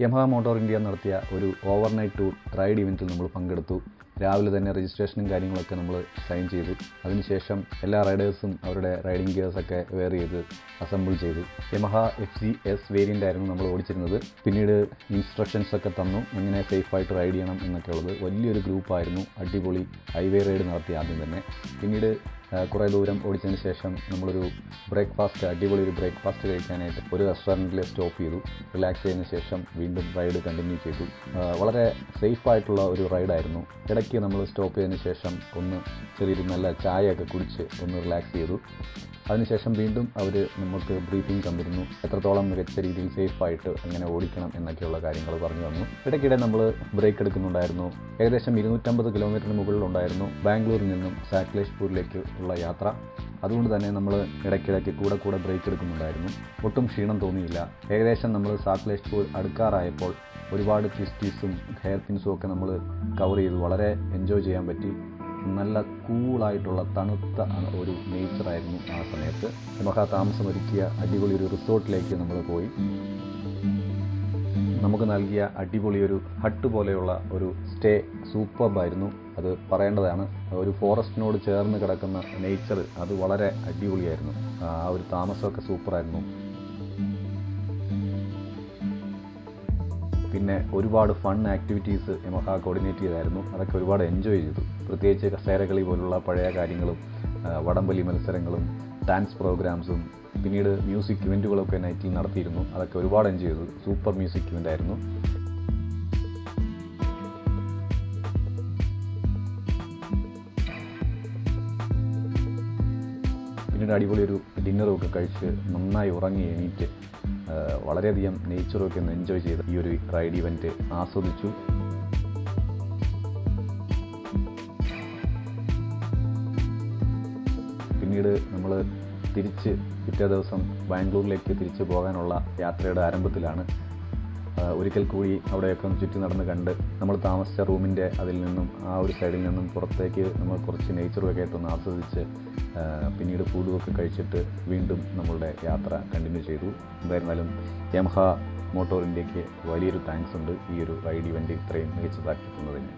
Yamaha motor India നടത്തിയ ഒരു overnight tour ride ഇവൻറ്റിൽ നമ്മൾ പങ്കെടുത്തു. രാവിലെ തന്നെ രജിസ്ട്രേഷനും കാര്യങ്ങളൊക്കെ നമ്മൾ സൈൻ ചെയ്തു. അതിനുശേഷം എല്ലാ റൈഡേഴ്സും അവരുടെ റൈഡിംഗ് ഗിയേഴ്സൊക്കെ വെയർ ചെയ്ത് അസംബിൾ ചെയ്തു. യമഹ FZS വേരിയൻ്റ് ആയിരുന്നു നമ്മൾ ഓടിച്ചിരുന്നത്. പിന്നീട് ഇൻസ്ട്രക്ഷൻസ് ഒക്കെ തന്നു, എങ്ങനെ സേഫായിട്ട് റൈഡ് ചെയ്യണം എന്നൊക്കെ ഉള്ളത്. വലിയൊരു ഗ്രൂപ്പായിരുന്നു, അടിപൊളി ഹൈവേ റൈഡ് നടത്തി ആദ്യം തന്നെ. പിന്നീട് കുറേ ദൂരം ഓടിച്ചതിന് ശേഷം നമ്മളൊരു അടിപൊളി ഒരു ബ്രേക്ക്ഫാസ്റ്റ് കഴിക്കാനായിട്ട് ഒരു റെസ്റ്റോറൻറ്റിൽ സ്റ്റോപ്പ് ചെയ്തു. റിലാക്സ് ചെയ്തതിന് ശേഷം വീണ്ടും റൈഡ് കണ്ടിന്യൂ ചെയ്തു. വളരെ സേഫായിട്ടുള്ള ഒരു റൈഡായിരുന്നു. ഇടയ്ക്ക് നമ്മൾ സ്റ്റോപ്പ് ചെയ്തതിന് ശേഷം ഒന്ന് ചെറിയൊരു നല്ല ചായയൊക്കെ കുടിച്ച് ഒന്ന് റിലാക്സ് ചെയ്തു. അതിനുശേഷം വീണ്ടും അവർ നമുക്ക് ബ്രീഫിംഗ് തന്നിരുന്നു, എത്രത്തോളം മികച്ച രീതിയിൽ സേഫായിട്ട് എങ്ങനെ ഓടിക്കണം എന്നൊക്കെയുള്ള കാര്യങ്ങൾ പറഞ്ഞു തന്നു. ഇടയ്ക്കിടെ നമ്മൾ ബ്രേക്ക് എടുക്കുന്നുണ്ടായിരുന്നു. ഏകദേശം 250 കിലോമീറ്ററിന് മുകളിലുണ്ടായിരുന്നു ബാംഗ്ലൂരിൽ നിന്നും സാക്ലേഷ്പൂരിലേക്ക് ഉള്ള യാത്ര. അതുകൊണ്ട് തന്നെ നമ്മൾ ഇടയ്ക്കിടയ്ക്ക് കൂടെ ബ്രേക്ക് എടുക്കുന്നുണ്ടായിരുന്നു. ഒട്ടും ക്ഷീണം തോന്നിയില്ല. ഏകദേശം നമ്മൾ സാക്ലേഷ്പൂർ അടുക്കാറായപ്പോൾ ഒരുപാട് ട്വിസ്റ്റീസും ഹെയർ പിൻസും ഒക്കെ നമ്മൾ കവർ ചെയ്തു. വളരെ എൻജോയ് ചെയ്യാൻ പറ്റി. നല്ല കൂളായിട്ടുള്ള തണുത്ത ഒരു നേച്ചറായിരുന്നു ആ സമയത്ത്. യമഹ താമസമൊരുക്കിയ അടിപൊളി ഒരു റിസോർട്ടിലേക്ക് നമ്മൾ പോയി. നമുക്ക് നൽകിയ അടിപൊളി ഒരു ഹട്ട് പോലെയുള്ള ഒരു സ്റ്റേ സൂപ്പർബായിരുന്നു. അത് പറയേണ്ടതാണ്. ഒരു ഫോറസ്റ്റിനോട് ചേർന്ന് കിടക്കുന്ന നേച്ചർ അത് വളരെ അടിപൊളിയായിരുന്നു. ആ ഒരു താമസമൊക്കെ സൂപ്പറായിരുന്നു. പിന്നെ ഒരുപാട് ഫൺ ആക്ടിവിറ്റീസ് യമഹ കോർഡിനേറ്റ് ചെയ്തായിരുന്നു. അതൊക്കെ ഒരുപാട് എൻജോയ് ചെയ്തു. പ്രത്യേകിച്ച് കസേരകളി പോലുള്ള പഴയ കാര്യങ്ങളും വടംവലി മത്സരങ്ങളും ഡാൻസ് പ്രോഗ്രാംസും പിന്നീട് മ്യൂസിക് ഇവൻറ്റുകളൊക്കെ നൈറ്റിൽ നടത്തിയിരുന്നു. അതൊക്കെ ഒരുപാട് എൻജോയ് ചെയ്തു. സൂപ്പർ മ്യൂസിക് ഇവൻ്റ് ആയിരുന്നു. പിന്നീട് അടിപൊളി ഒരു ഡിന്നറും ഒക്കെ കഴിച്ച് നന്നായി ഉറങ്ങി എണീറ്റ് വളരെയധികം നേച്ചറൊക്കെ ഒന്ന് എൻജോയ് ചെയ്ത് ഈ ഒരു റൈഡ് ഇവൻറ്റ് ആസ്വദിച്ചു. പിന്നീട് നമ്മൾ പിറ്റേ ദിവസം ബാംഗ്ലൂരിലേക്ക് തിരിച്ച് പോകാനുള്ള യാത്രയുടെ ആരംഭത്തിലാണ്. ഒരിക്കൽ കൂടി അവിടെയൊക്കെ ഒന്ന് ചുറ്റി നടന്ന് കണ്ട് നമ്മൾ താമസിച്ച റൂമിൻ്റെ അതിൽ നിന്നും ആ ഒരു സൈഡിൽ നിന്നും പുറത്തേക്ക് നമ്മൾ കുറച്ച് നേച്ചറൊക്കെ ആയിട്ടൊന്ന് ആസ്വദിച്ച് പിന്നീട് ഫുഡുമൊക്കെ കഴിച്ചിട്ട് വീണ്ടും നമ്മളുടെ യാത്ര കണ്ടിന്യൂ ചെയ്തു. എന്തായിരുന്നാലും യമഹ മോട്ടോർ ഇന്ത്യക്ക് വലിയൊരു താങ്ക്സ് ഉണ്ട് ഈ ഒരു റൈഡ് ഇവൻ്റ് ഇത്രയും മികച്ചതാക്കിക്കുന്നതിന്.